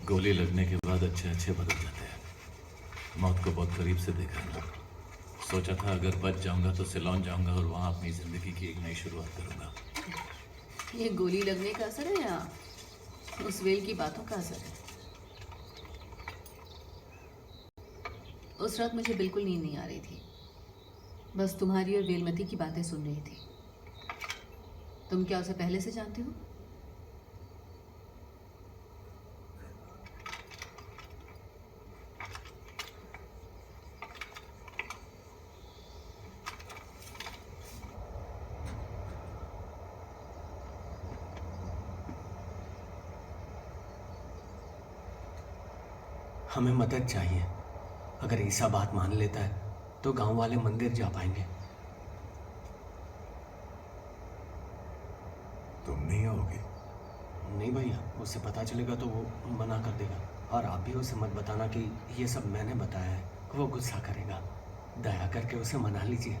गोली लगने के बाद अच्छे अच्छे बदल जाते हैं। मौत को बहुत करीब से देखा ना। सोचा था अगर बच जाऊंगा तो सिलोन जाऊंगा और वहां अपनी जिंदगी की एक नई शुरुआत करूंगा। ये गोली लगने का असर है या उस वेल की बातों का असर है? उस रात मुझे बिल्कुल नींद नहीं आ रही थी। बस तुम्हारी और वेलमती की बातें सुन रही थी। तुम क्या उसे पहले से जानती हो? हमें मदद चाहिए। अगर ईसा बात मान लेता है तो गांव वाले मंदिर जा पाएंगे। तुम नहीं आओगे? नहीं भैया, उसे पता चलेगा तो वो मना कर देगा। और आप भी उसे मत बताना कि ये सब मैंने बताया है, वो गुस्सा करेगा। दया करके उसे मना लीजिए।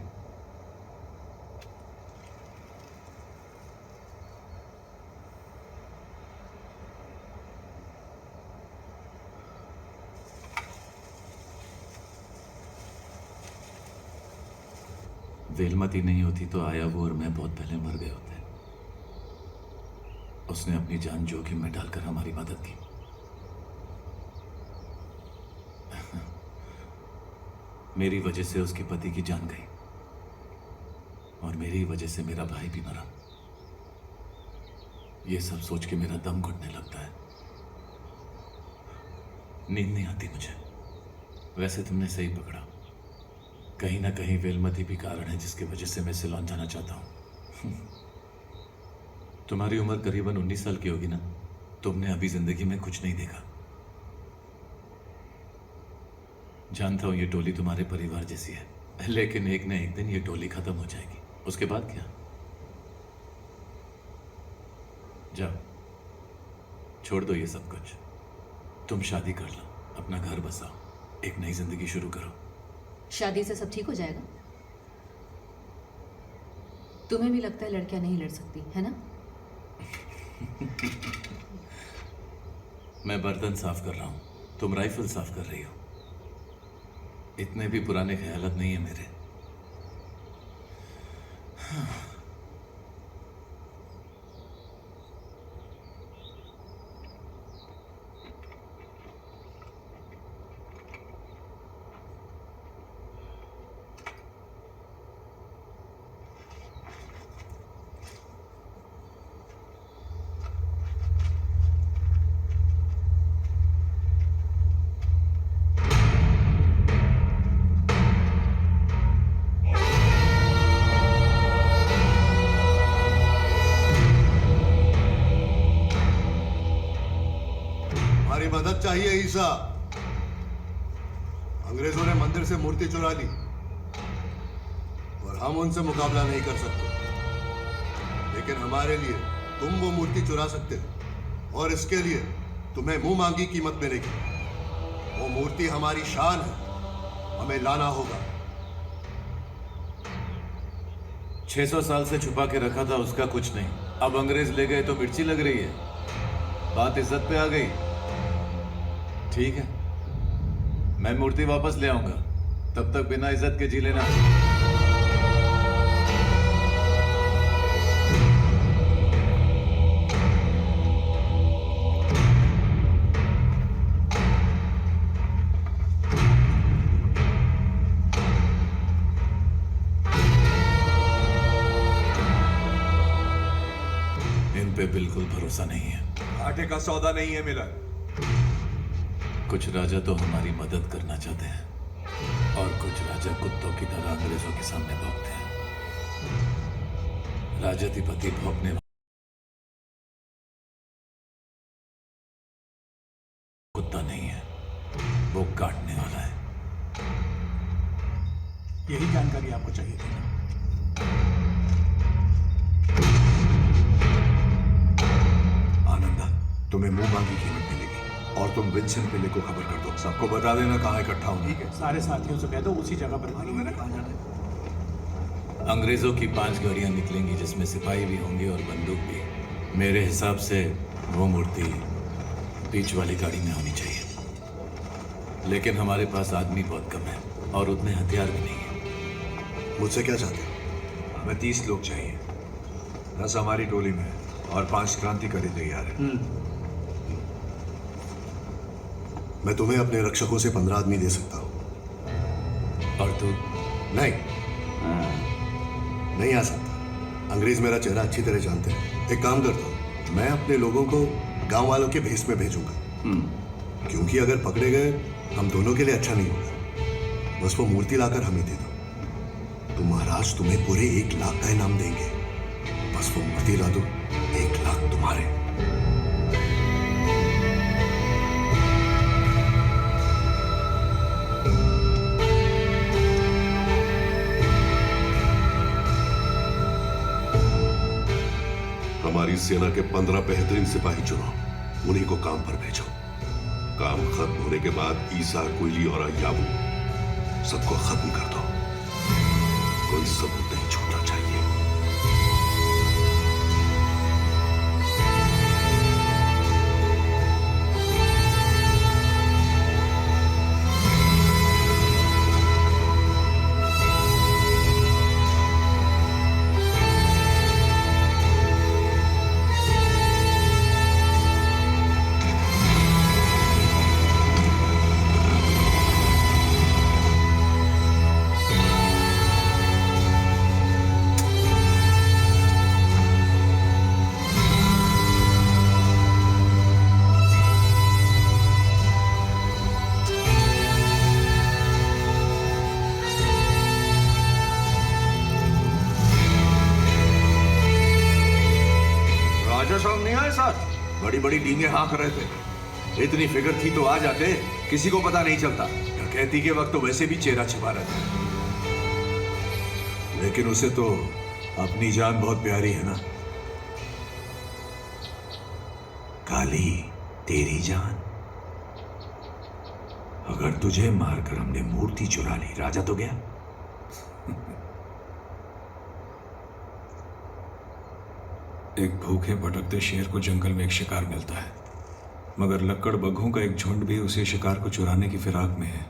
वेलमती नहीं होती तो आया वो और मैं बहुत पहले मर गए होते। उसने अपनी जान जोखिम में डालकर हमारी मदद की। मेरी वजह से उसके पति की जान गई और मेरी वजह से मेरा भाई भी मरा। ये सब सोच के मेरा दम घुटने लगता है। नींद नहीं आती मुझे। वैसे तुमने सही पकड़ा, कहीं ना कहीं वेलमती भी कारण है जिसकी वजह से मैं सिलोन जाना चाहता हूं। तुम्हारी उम्र करीबन 19 साल की होगी ना। तुमने अभी जिंदगी में कुछ नहीं देखा। जानता हूं ये टोली तुम्हारे परिवार जैसी है, लेकिन एक न एक दिन ये टोली खत्म हो जाएगी। उसके बाद क्या? जाओ, छोड़ दो ये सब कुछ। तुम शादी कर लो, अपना घर बसाओ, एक नई जिंदगी शुरू करो। शादी से सब ठीक हो जाएगा? तुम्हें भी लगता है लड़कियां नहीं लड़ सकती, है ना? मैं बर्तन साफ कर रहा हूं, तुम राइफल साफ कर रही हो। इतने भी पुराने ख्यालात नहीं है मेरे। हमारी मदद चाहिए ईसा। अंग्रेजों ने मंदिर से मूर्ति चुरा ली और हम उनसे मुकाबला नहीं कर सकते, लेकिन हमारे लिए तुम वो मूर्ति चुरा सकते हो और इसके लिए तुम्हें मुंह मांगी कीमत मिलेगी। वो मूर्ति हमारी शान है, हमें लाना होगा। 600 साल से छुपा के रखा था उसका कुछ नहीं, अब अंग्रेज ले गए तो मिर्ची लग रही है। बात इज्जत पे आ गई। ठीक है, मैं मूर्ति वापस ले आऊंगा, तब तक बिना इज्जत के जी लेना। इन पे बिल्कुल भरोसा नहीं है। आटे का सौदा नहीं है मिलर। कुछ राजा तो हमारी मदद करना चाहते हैं और कुछ राजा कुत्तों की तरह अंग्रेजों के सामने भौंकते हैं। राजाधिपति भौंकने कुत्ता नहीं है, वो काटने वाला है। यही जानकारी आपको चाहिए थी ना? आनंदा, तुम्हें मुंह मांगी कीमत मिलेगी और तुम विंसेंट पिले को खबर कर दो। सबको बता देना कहाँ इकट्ठा होना। ठीक है, सारे साथियों से कह दो उसी जगह पर मालूम है ना कहाँ जाना है। अंग्रेजों की 5 गाड़ियां निकलेंगी जिसमें सिपाही भी होंगे और बंदूक भी। मेरे हिसाब से वो मूर्ति बीच वाली गाड़ी में होनी चाहिए, लेकिन हमारे पास आदमी बहुत कम है और उतने हथियार भी नहीं है। मुझसे क्या चाहते हो? हमें 30 लोग चाहिए, 10 हमारी टोली में और 5 क्रांतिकारी तैयार है। मैं तुम्हें अपने रक्षकों से 15 आदमी दे सकता हूँ। और तू? नहीं, नहीं आ सकता। अंग्रेज मेरा चेहरा अच्छी तरह जानते हैं। एक काम करता हूँ, मैं अपने लोगों को गांव वालों के भेष में भेजूंगा, क्योंकि अगर पकड़े गए हम दोनों के लिए अच्छा नहीं होगा। बस वो मूर्ति लाकर हमें दे दो, तो महाराज तुम्हें पूरे 1 लाख का इनाम देंगे। बस वो मूर्ति ला दो, 1 लाख तुम्हारे। हमारी सेना के 15 बेहतरीन सिपाही चुनो, उन्हीं को काम पर भेजो। काम खत्म होने के बाद ईसा, कोयली और अय्याबू सबको खत्म कर दो। कोई सबूत नहीं छूटना चाहिए। साहब नहीं आए साथ? बड़ी बड़ी डींगे हाँक रहे थे। इतनी फिक्र थी तो आ जाते, किसी को पता नहीं चलता। डकैती के वक्त तो वैसे भी चेहरा छिपा रहता, लेकिन उसे तो अपनी जान बहुत प्यारी है ना। काली, तेरी जान, अगर तुझे मारकर हमने मूर्ति चुरा ली, राजा तो गया। एक भूखे भटकते शेर को जंगल में एक शिकार मिलता है, मगर लक्कड़ बग्घों का एक झुंड भी उसे शिकार को चुराने की फिराक में है।